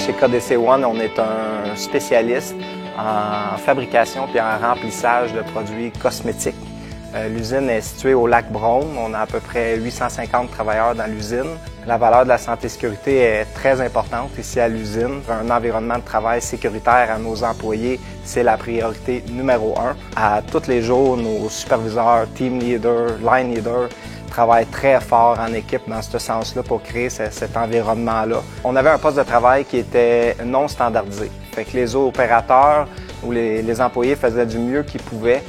Chez KDC One, on est un spécialiste en fabrication et en remplissage de produits cosmétiques. L'usine est située au lac Brome. On a à peu près 850 travailleurs dans l'usine. La valeur de la santé et sécurité est très importante ici à l'usine. Un environnement de travail sécuritaire à nos employés, c'est la priorité numéro 1. À tous les jours, nos superviseurs, team leaders, line leaders travaillent très fort en équipe dans ce sens-là pour créer cet environnement-là. On avait un poste de travail qui était non standardisé. Fait que les opérateurs ou les employés faisaient du mieux qu'ils pouvaient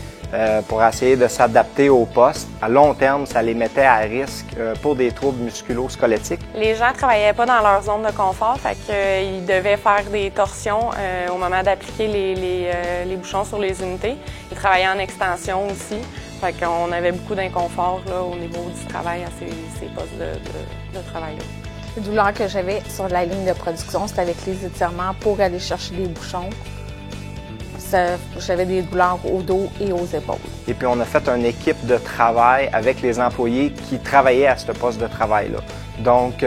pour essayer de s'adapter au poste. À long terme, ça les mettait à risque pour des troubles musculo-squelettiques. Les gens ne travaillaient pas dans leur zone de confort, fait qu'ils devaient faire des torsions au moment d'appliquer les bouchons sur les unités. Ils travaillaient en extension aussi, fait qu'on avait beaucoup d'inconfort au niveau du travail à ces postes de travail-là. Les douleurs que j'avais sur la ligne de production, c'était avec les étirements pour aller chercher les bouchons. J'avais des douleurs au dos et aux épaules. Et puis on a fait une équipe de travail avec les employés qui travaillaient à ce poste de travail-là. Donc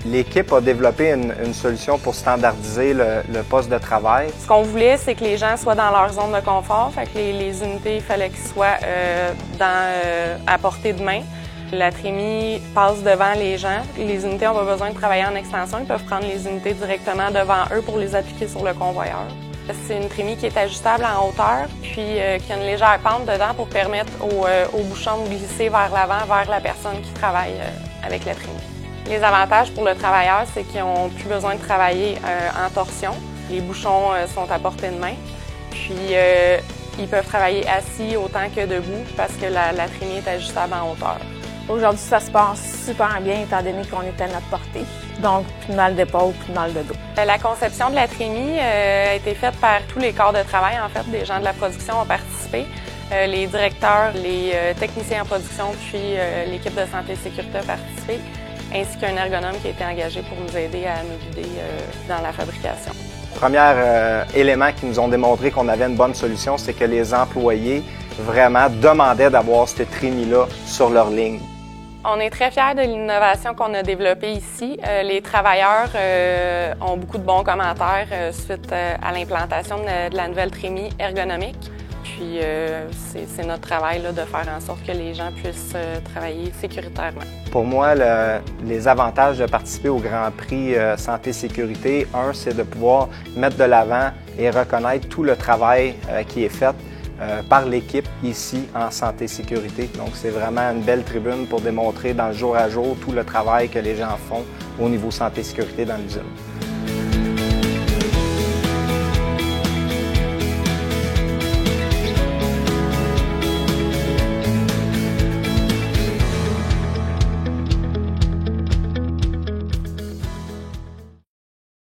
l'équipe a développé une solution pour standardiser le poste de travail. Ce qu'on voulait, c'est que les gens soient dans leur zone de confort, fait que les unités, il fallait qu'ils soient à portée de main. La trémie passe devant les gens. Les unités n'ont pas besoin de travailler en extension. Ils peuvent prendre les unités directement devant eux pour les appliquer sur le convoyeur. C'est une trémie qui est ajustable en hauteur, puis qui a une légère pente dedans pour permettre aux bouchons de glisser vers l'avant, vers la personne qui travaille avec la trémie. Les avantages pour le travailleur, c'est qu'ils n'ont plus besoin de travailler en torsion. Les bouchons sont à portée de main, puis ils peuvent travailler assis autant que debout parce que la trémie est ajustable en hauteur. Aujourd'hui, ça se passe super bien étant donné qu'on est à notre portée. Donc, plus mal d'épaule, plus mal de dos. La conception de la trémie a été faite par tous les corps de travail. En fait, des gens de la production ont participé. Les directeurs, les techniciens en production, puis l'équipe de santé et sécurité a participé, ainsi qu'un ergonome qui a été engagé pour nous aider à nous guider dans la fabrication. Le premier élément qui nous ont démontré qu'on avait une bonne solution, c'est que les employés vraiment demandaient d'avoir cette trémie-là sur leur ligne. On est très fiers de l'innovation qu'on a développée ici. Les travailleurs ont beaucoup de bons commentaires suite à l'implantation de la nouvelle trémie ergonomique. Puis c'est notre travail de faire en sorte que les gens puissent travailler sécuritairement. Pour moi, les avantages de participer au Grand Prix Santé-Sécurité, c'est de pouvoir mettre de l'avant et reconnaître tout le travail qui est fait par l'équipe ici en santé-sécurité. Donc, c'est vraiment une belle tribune pour démontrer dans le jour à jour tout le travail que les gens font au niveau santé-sécurité dans l'usine.